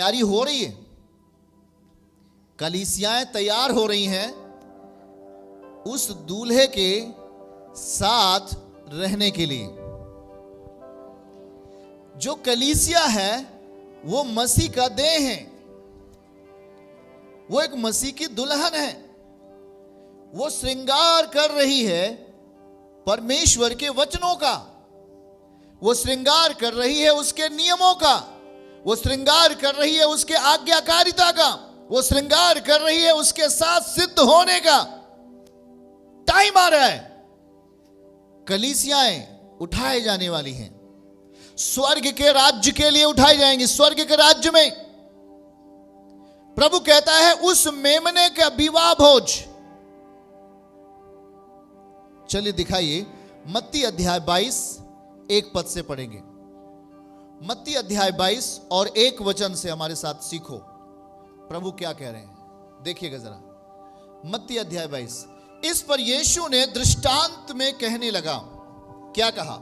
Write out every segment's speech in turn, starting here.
तैयारी हो रही है, कलीसियाएं तैयार हो रही हैं उस दूल्हे के साथ रहने के लिए। जो कलीसिया है वो मसीह का देह है, वो एक मसीह की दुल्हन है। वो श्रृंगार कर रही है परमेश्वर के वचनों का, वो श्रृंगार कर रही है उसके नियमों का, वो श्रृंगार कर रही है उसके आज्ञाकारिता का, वो श्रृंगार कर रही है उसके साथ सिद्ध होने का। टाइम आ रहा है, कलीसियाएं उठाए जाने वाली हैं, स्वर्ग के राज्य के लिए उठाई जाएंगी। स्वर्ग के राज्य में प्रभु कहता है उस मेमने का विवाह भोज। चलिए दिखाइए, मत्ती अध्याय 22 एक पद से पढ़ेंगे। मत्ती अध्याय 22 और 1 वचन से हमारे साथ सीखो प्रभु क्या कह रहे हैं। देखिएगा जरा, मत्ती अध्याय 22। इस पर यीशु ने दृष्टांत में कहने लगा, क्या कहा?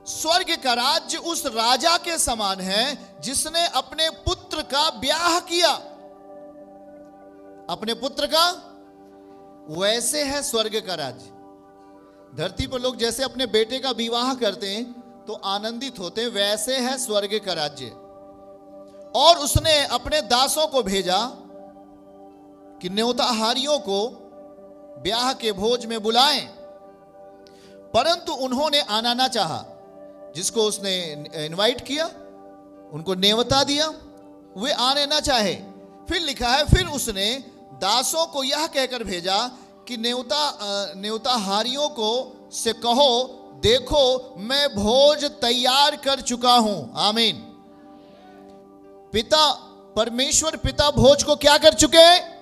स्वर्ग का राज्य उस राजा के समान है जिसने अपने पुत्र का ब्याह किया। अपने पुत्र का, वैसे है स्वर्ग का राज्य। धरती पर लोग जैसे अपने बेटे का विवाह करते हैं तो आनंदित होते हैं, वैसे है स्वर्ग का राज्य। और उसने अपने दासों को भेजा कि न्योताहारियों को ब्याह के भोज में बुलाएं, परंतु उन्होंने आना ना चाहा। जिसको उसने इनवाइट किया, उनको नेवता दिया, वे आने ना चाहे। फिर लिखा है, फिर उसने दासों को यह कहकर भेजा कि न्योताहारियों को से कहो, देखो मैं भोज तैयार कर चुका हूं। आमीन। पिता, परमेश्वर पिता भोज को क्या कर चुके हैं?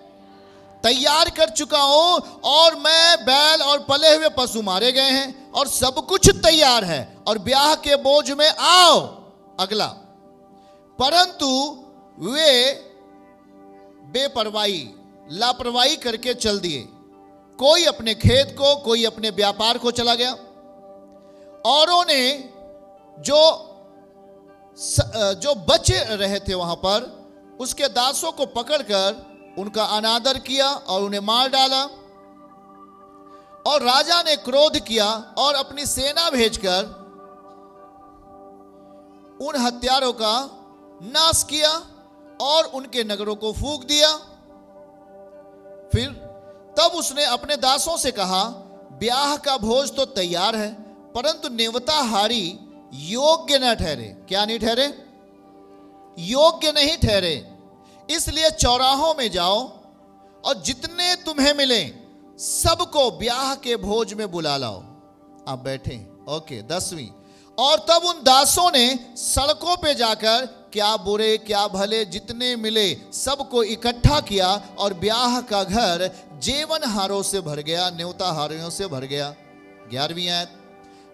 तैयार कर चुका हूं, और मैं बैल और पले हुए पशु मारे गए हैं और सब कुछ तैयार है, और ब्याह के भोज में आओ। अगला, परंतु वे बेपरवाही, लापरवाही करके चल दिए। कोई अपने खेत को, कोई अपने व्यापार को चला गया। औरों ने जो बचे रहे थे वहां पर, उसके दासों को पकड़कर उनका अनादर किया और उन्हें मार डाला। और राजा ने क्रोध किया और अपनी सेना भेजकर उन हत्यारों का नाश किया और उनके नगरों को फूंक दिया। फिर तब उसने अपने दासों से कहा, ब्याह का भोज तो तैयार है, परंतु नेवताहारी योग्य न ठहरे। क्या नहीं ठहरे? योग्य नहीं ठहरे। इसलिए चौराहों में जाओ और जितने तुम्हें मिले सबको ब्याह के भोज में बुला लाओ। आप बैठे, ओके। 10वीं, और तब उन दासों ने सड़कों पे जाकर क्या बुरे क्या भले जितने मिले सबको इकट्ठा किया, और ब्याह का घर जेवनहारों से भर गया, न्योताहारियों से भर गया। 11वीं आयत,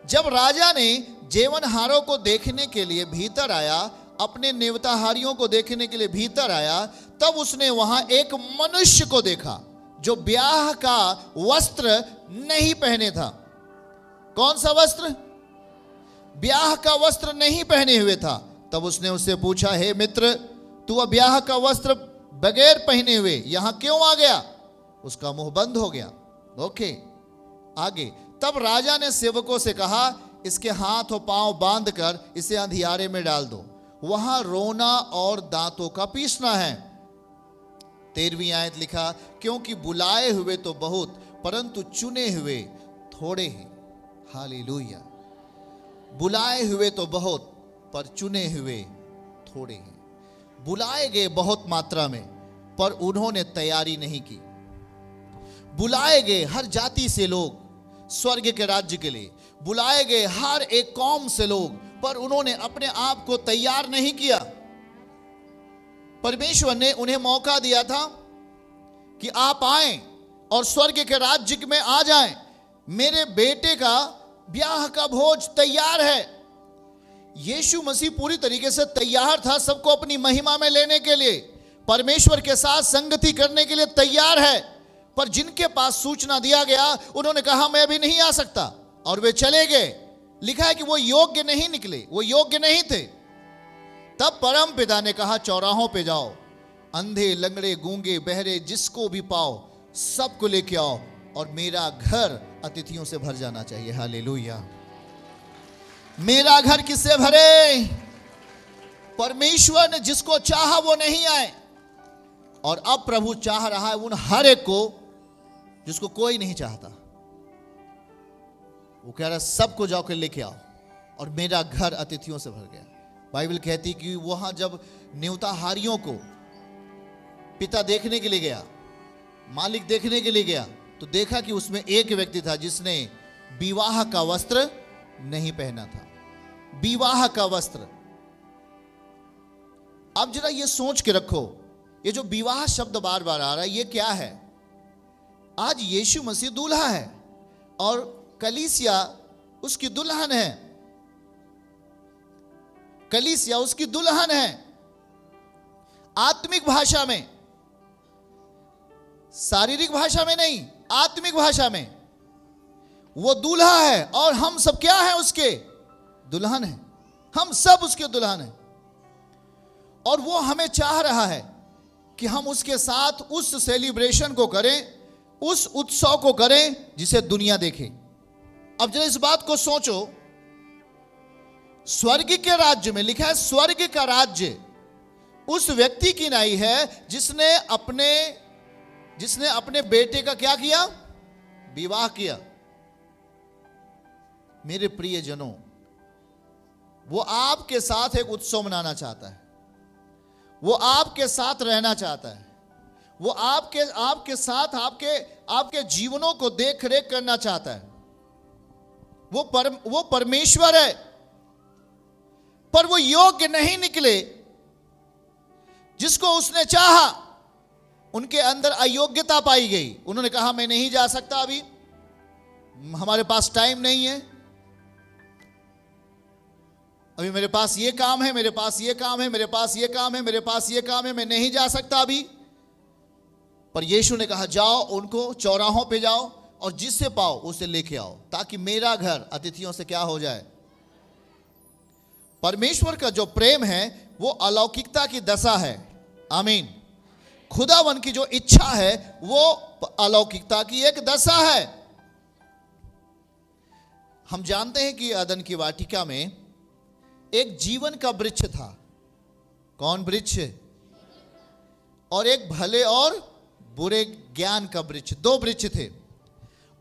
जब राजा ने जेवनहारों को देखने के लिए भीतर आया, अपने न्योताहारियों को देखने के लिए भीतर आया, तब उसने वहां एक मनुष्य को देखा जो ब्याह का वस्त्र नहीं पहने था। कौन सा वस्त्र? ब्याह का वस्त्र नहीं पहने हुए था। तब उसने उससे पूछा, हे मित्र, तू ब्याह का वस्त्र बगैर पहने हुए यहां क्यों आ गया? उसका मुंह बंद हो गया। ओके, आगे। तब राजा ने सेवकों से कहा, इसके हाथ और पांव बांधकर इसे अंधियारे में डाल दो, वहां रोना और दांतों का पीसना है। 13वीं आयत लिखा, क्योंकि बुलाए हुए तो बहुत, परंतु चुने हुए थोड़े हैं। हालेलुया। बुलाए हुए तो बहुत, पर चुने हुए थोड़े हैं। बुलाए गए बहुत मात्रा में, पर उन्होंने तैयारी नहीं की। बुलाए गए हर जाति से लोग स्वर्ग के राज्य के लिए, बुलाए गए हर एक कौम से लोग, पर उन्होंने अपने आप को तैयार नहीं किया। परमेश्वर ने उन्हें मौका दिया था कि आप आएं और स्वर्ग के राज्य में आ जाएं। मेरे बेटे का ब्याह का भोज तैयार है। यीशु मसीह पूरी तरीके से तैयार था सबको अपनी महिमा में लेने के लिए, परमेश्वर के साथ संगति करने के लिए तैयार है। पर जिनके पास सूचना दिया गया, उन्होंने कहा मैं भी नहीं आ सकता, और वे चले गए। लिखा है कि वो योग्य नहीं निकले, वो योग्य नहीं थे। तब परम पिता ने कहा, चौराहों पे जाओ, अंधे, लंगड़े, गूंगे, बहरे, जिसको भी पाओ सबको लेके आओ, और मेरा घर अतिथियों से भर जाना चाहिए। हालेलुया। मेरा घर किससे भरे? परमेश्वर ने जिसको चाहा वो नहीं आए, और अब प्रभु चाह रहा है उन हर एक को जिसको कोई नहीं चाहता। वो कह रहा है सबको जाकर लेके आओ, और मेरा घर अतिथियों से भर गया। बाइबल कहती कि वहां जब न्योताहारियों को पिता देखने के लिए गया, मालिक देखने के लिए गया, तो देखा कि उसमें एक व्यक्ति था जिसने विवाह का वस्त्र नहीं पहना था। विवाह का वस्त्र। अब जरा ये सोच के रखो, ये जो विवाह शब्द बार बार आ रहा है, ये क्या है? आज यीशु मसीह दूल्हा है और कलीसिया उसकी दुल्हन है। कलीसिया उसकी दुल्हन है। आत्मिक भाषा में, शारीरिक भाषा में नहीं, आत्मिक भाषा में वो दूल्हा है, और हम सब क्या हैं? उसके दुल्हन हैं। हम सब उसके दुल्हन हैं, और वो हमें चाह रहा है कि हम उसके साथ उस सेलिब्रेशन को करें, उस उत्सव को करें जिसे दुनिया देखे। अब जरा इस बात को सोचो, स्वर्ग के राज्य में लिखा है, स्वर्ग का राज्य उस व्यक्ति की नहीं है जिसने अपने बेटे का क्या किया? विवाह किया। मेरे प्रिय जनों, वो आपके साथ एक उत्सव मनाना चाहता है, वो आपके साथ रहना चाहता है, वो आपके साथ आपके जीवनों को देख रेख करना चाहता है। वो परमेश्वर है, पर वो योग्य नहीं निकले जिसको उसने चाहा। उनके अंदर अयोग्यता पाई गई। उन्होंने कहा मैं नहीं जा सकता, अभी हमारे पास टाइम नहीं है, अभी मेरे पास ये काम है, मेरे पास ये काम है, मेरे पास ये काम है, मेरे पास ये काम है, मैं नहीं जा सकता अभी। पर यीशु ने कहा जाओ, उनको चौराहों पे जाओ, और जिससे पाओ उसे लेके आओ, ताकि मेरा घर अतिथियों से क्या हो जाए? परमेश्वर का जो प्रेम है वो अलौकिकता की दशा है। आमीन। खुदावन की जो इच्छा है वो अलौकिकता की एक दशा है। हम जानते हैं कि अदन की वाटिका में एक जीवन का वृक्ष था। कौन वृक्ष? और एक भले और बुरे ज्ञान का वृक्ष। दो वृक्ष थे,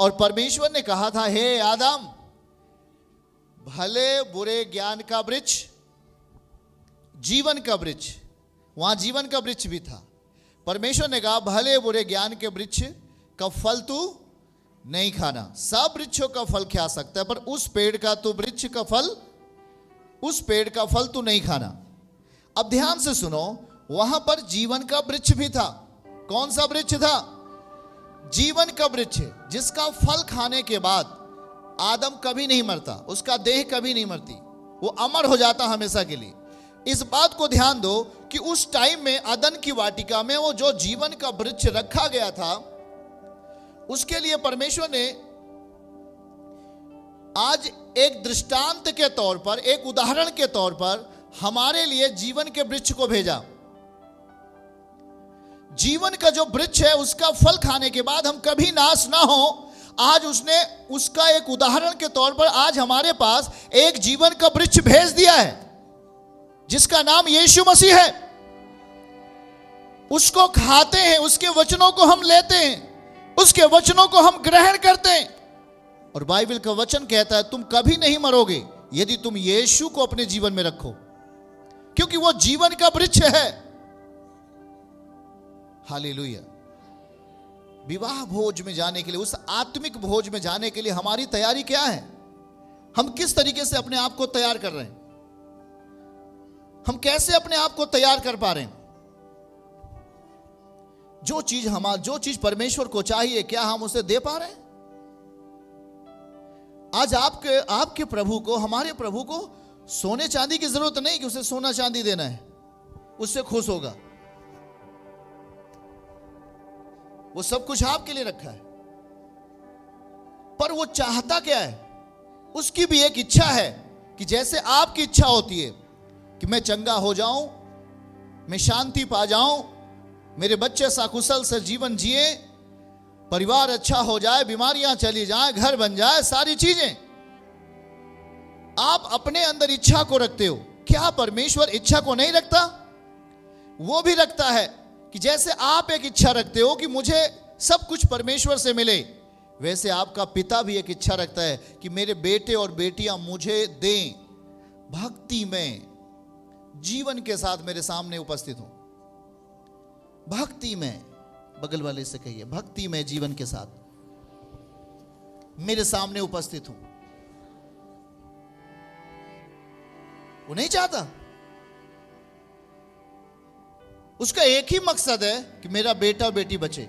और परमेश्वर ने कहा था, हे आदम, भले बुरे ज्ञान का वृक्ष, जीवन का वृक्ष, वहां जीवन का वृक्ष भी था। परमेश्वर ने कहा भले बुरे ज्ञान के वृक्ष का फल तू नहीं खाना। सब वृक्षों का फल खा सकता है, पर उस पेड़ का तू वृक्ष का फल, उस पेड़ का फल तू नहीं खाना। अब ध्यान से सुनो, वहां पर जीवन का वृक्ष भी था। कौन सा वृक्ष था? जीवन का वृक्ष, जिसका फल खाने के बाद आदम कभी नहीं मरता, उसका देह कभी नहीं मरती, वो अमर हो जाता हमेशा के लिए। इस बात को ध्यान दो कि उस टाइम में अदन की वाटिका में वो जो जीवन का वृक्ष रखा गया था, उसके लिए परमेश्वर ने आज एक दृष्टांत के तौर पर, एक उदाहरण के तौर पर हमारे लिए जीवन के वृक्ष को भेजा। जीवन का जो वृक्ष है उसका फल खाने के बाद हम कभी नाश ना हो, आज उसने उसका एक उदाहरण के तौर पर आज हमारे पास एक जीवन का वृक्ष भेज दिया है, जिसका नाम यीशु मसीह है। उसको खाते हैं, उसके वचनों को हम लेते हैं, उसके वचनों को हम ग्रहण करते हैं। और बाइबल का वचन कहता है तुम कभी नहीं मरोगे यदि तुम यीशु को अपने जीवन में रखो, क्योंकि वो जीवन का वृक्ष है। हालेलुया। विवाह भोज में जाने के लिए, उस आत्मिक भोज में जाने के लिए हमारी तैयारी क्या है? हम किस तरीके से अपने आप को तैयार कर रहे हैं? हम कैसे अपने आप को तैयार कर पा रहे हैं? जो चीज परमेश्वर को चाहिए, क्या हम उसे दे पा रहे हैं? आज आपके प्रभु को, हमारे प्रभु को सोने चांदी की जरूरत नहीं कि उसे सोना चांदी देना है, उससे खुश होगा। वो सब कुछ आपके लिए रखा है, पर वो चाहता क्या है? उसकी भी एक इच्छा है कि जैसे आपकी इच्छा होती है कि मैं चंगा हो जाऊं, मैं शांति पा जाऊं, मेरे बच्चे सकुशल से जीवन जिए, परिवार अच्छा हो जाए, बीमारियां चली जाए, घर बन जाए, सारी चीजें। आप अपने अंदर इच्छा को रखते हो, क्या परमेश्वर इच्छा को नहीं रखता? वो भी रखता है कि जैसे आप एक इच्छा रखते हो कि मुझे सब कुछ परमेश्वर से मिले, वैसे आपका पिता भी एक इच्छा रखता है कि मेरे बेटे और बेटियां मुझे दें, भक्ति में जीवन के साथ मेरे सामने उपस्थित हो। भक्ति में, बगल वाले से कहिए, भक्ति में जीवन के साथ मेरे सामने उपस्थित हो। वो नहीं चाहता। उसका एक ही मकसद है कि मेरा बेटा बेटी बचे।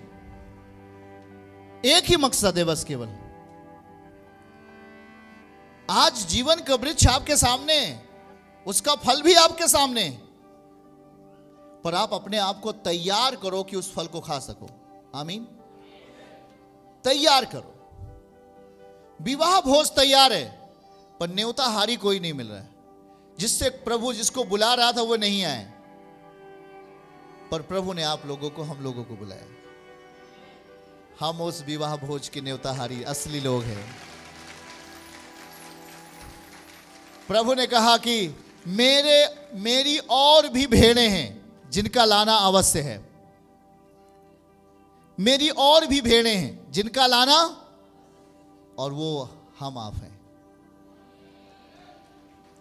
एक ही मकसद है बस, केवल। आज जीवन का वृक्ष आपके सामने है, उसका फल भी आपके सामने है, पर आप अपने आप को तैयार करो कि उस फल को खा सको। आमीन। तैयार करो। विवाह भोज तैयार है, पर न्योताहारी कोई नहीं मिल रहा है। जिससे प्रभु जिसको बुला रहा था वो नहीं आए, पर प्रभु ने आप लोगों को, हम लोगों को बुलाया। हम उस विवाह भोज के न्योताहारी असली लोग हैं। प्रभु ने कहा कि मेरी और भी भेड़ें हैं जिनका लाना अवश्य है। मेरी और भी भेड़ें हैं जिनका लाना, और वो हम आप हैं।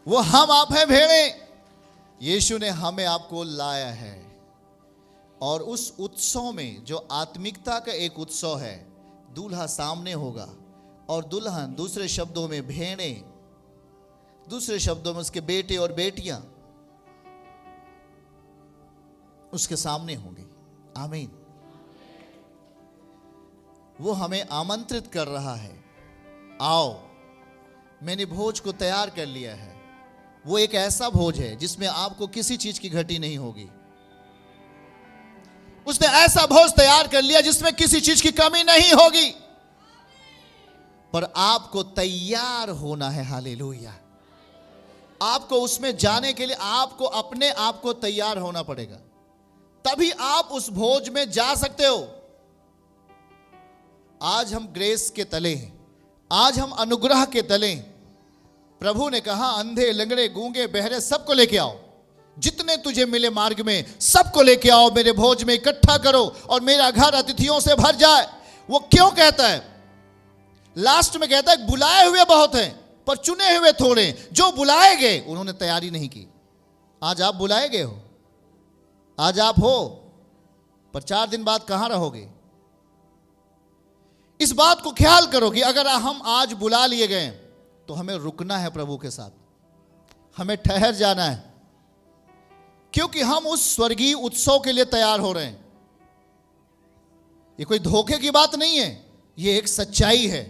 वो हम आप हैं भेड़ें। यीशु ने हमें आपको लाया है। और उस उत्सव में, जो आत्मिकता का एक उत्सव है, दूल्हा सामने होगा और दुल्हन, दूसरे शब्दों में भेड़ें, दूसरे शब्दों में उसके बेटे और बेटियां उसके सामने होंगे। आमीन। वो हमें आमंत्रित कर रहा है, आओ, मैंने भोज को तैयार कर लिया है। वो एक ऐसा भोज है जिसमें आपको किसी चीज की घटी नहीं होगी। उसने ऐसा भोज तैयार कर लिया जिसमें किसी चीज की कमी नहीं होगी, पर आपको तैयार होना है। हालेलुया। आपको उसमें जाने के लिए आपको अपने आप को तैयार होना पड़ेगा, तभी आप उस भोज में जा सकते हो। आज हम ग्रेस के तले हैं, आज हम अनुग्रह के तले हैं। प्रभु ने कहा, अंधे, लंगड़े, गूंगे, बहरे सबको लेके आओ, जितने तुझे मिले मार्ग में सबको लेके आओ, मेरे भोज में इकट्ठा करो और मेरा घर अतिथियों से भर जाए। वो क्यों कहता है? लास्ट में कहता है, बुलाए हुए बहुत हैं पर चुने हुए थोड़े। जो बुलाए गए उन्होंने तैयारी नहीं की। आज आप बुलाए गए हो, आज आप हो, पर 4 दिन बाद कहां रहोगे? इस बात को ख्याल करो कि अगर हम आज बुला लिए गए तो हमें रुकना है प्रभु के साथ, हमें ठहर जाना है, क्योंकि हम उस स्वर्गीय उत्सव के लिए तैयार हो रहे हैं। ये कोई धोखे की बात नहीं है, ये एक सच्चाई है,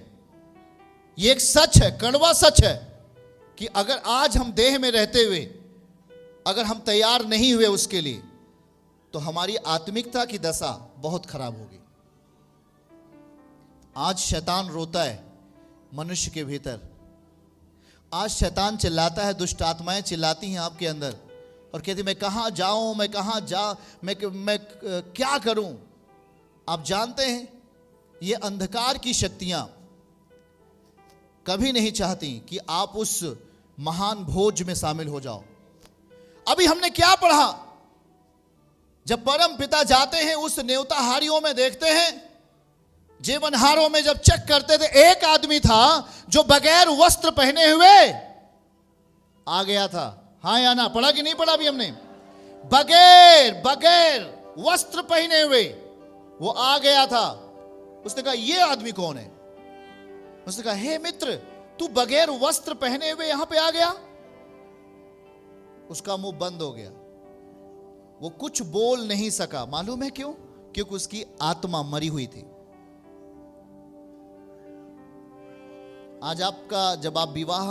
ये एक सच है, कड़वा सच है कि अगर आज हम देह में रहते हुए अगर हम तैयार नहीं हुए उसके लिए, तो हमारी आत्मिकता की दशा बहुत खराब होगी। आज शैतान रोता है मनुष्य के भीतर, आज शैतान चिल्लाता है, दुष्ट आत्माएं चिल्लाती हैं आपके अंदर और कहती, मैं कहां जाऊं, मैं कहां मैं क्या करूं? आप जानते हैं, ये अंधकार की शक्तियां कभी नहीं चाहती कि आप उस महान भोज में शामिल हो जाओ। अभी हमने क्या पढ़ा? जब परम पिता जाते हैं उस न्योताहारियों में, देखते हैं जीवनहारों में जब चेक करते थे, एक आदमी था जो बगैर वस्त्र पहने हुए आ गया था। हाँ या ना? पढ़ा कि नहीं पढ़ा? अभी हमने बगैर वस्त्र पहने हुए वो आ गया था। उसने कहा, ये आदमी कौन है? उसने कहा, हे मित्र, तू बगैर वस्त्र पहने हुए यहां पे आ गया? उसका मुंह बंद हो गया, वो कुछ बोल नहीं सका। मालूम है क्यों? क्योंकि उसकी आत्मा मरी हुई थी। आज आपका, जब आप विवाह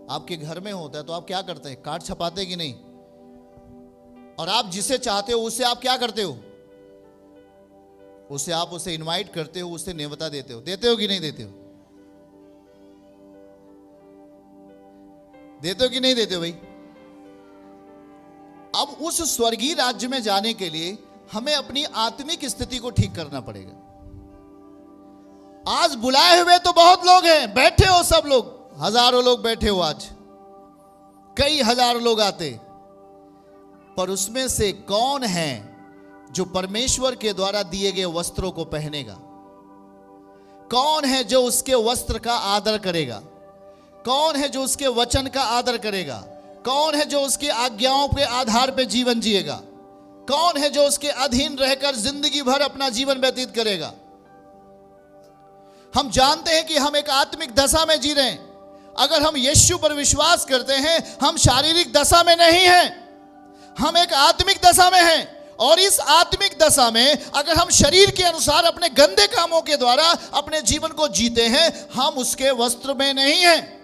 आपके घर में होता है तो आप क्या करते हैं? कार्ड छपाते कि नहीं? और आप जिसे चाहते हो उससे आप क्या करते हो? उसे इनवाइट करते हो, उससे न्योता देते हो। देते हो कि नहीं देते हो? देते हो कि नहीं देते हो भाई? अब उस स्वर्गीय राज्य में जाने के लिए हमें अपनी आत्मिक स्थिति को ठीक करना पड़ेगा। आज बुलाए हुए तो बहुत लोग हैं, बैठे हो सब लोग, हजारों लोग बैठे हो, आज कई हजार लोग आते, पर उसमें से कौन है जो परमेश्वर के द्वारा दिए गए वस्त्रों को पहनेगा? कौन है जो उसके वस्त्र का आदर करेगा? कौन है जो उसके वचन का आदर करेगा? कौन है जो उसकी आज्ञाओं के आधार पर जीवन जिएगा? कौन है जो उसके अधीन रहकर जिंदगी भर अपना जीवन व्यतीत करेगा? हम जानते हैं कि हम एक आत्मिक दशा में जी रहे हैं। अगर हम यीशु पर विश्वास करते हैं, हम शारीरिक दशा में नहीं हैं, हम एक आत्मिक दशा में हैं। और इस आत्मिक दशा में अगर हम शरीर के अनुसार अपने गंदे कामों के द्वारा अपने जीवन को जीते हैं, हम उसके वस्त्र में नहीं हैं,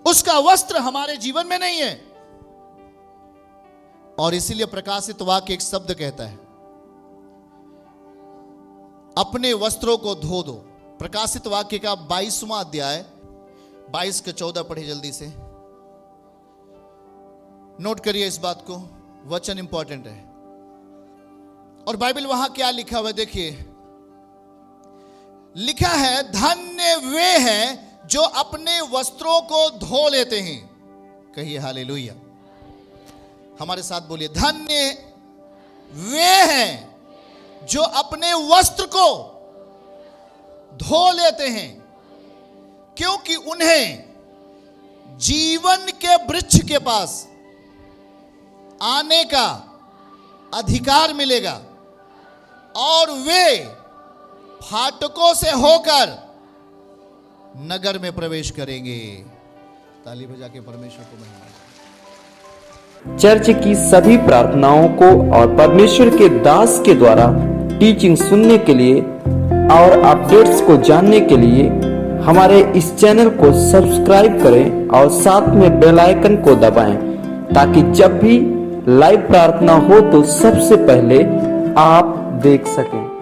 उसका वस्त्र हमारे जीवन में नहीं है। और इसीलिए प्रकाशित वाक्य एक शब्द कहता है, अपने वस्त्रों को धो दो। प्रकाशित वाक्य का 22वां अध्याय 22 के 14 पढ़े जल्दी से, नोट करिए इस बात को, वचन इंपॉर्टेंट है। और बाइबल वहां क्या लिखा हुआ है देखिए, लिखा है, धन्य वे हैं जो अपने वस्त्रों को धो लेते हैं। कहिए हालेलुया, हमारे साथ बोलिए, धन्य वे हैं जो अपने वस्त्र को धो लेते हैं, क्योंकि उन्हें जीवन के वृक्ष के पास आने का अधिकार मिलेगा और वे फाटकों से होकर नगर में प्रवेश करेंगे। ताली बजा के परमेश्वर को महिमा। चर्च की सभी प्रार्थनाओं को और परमेश्वर के दास के द्वारा टीचिंग सुनने के लिए और अपडेट्स को जानने के लिए हमारे इस चैनल को सब्सक्राइब करें और साथ में बेल आइकन को दबाएं, ताकि जब भी लाइव प्रार्थना हो तो सबसे पहले आप देख सकें।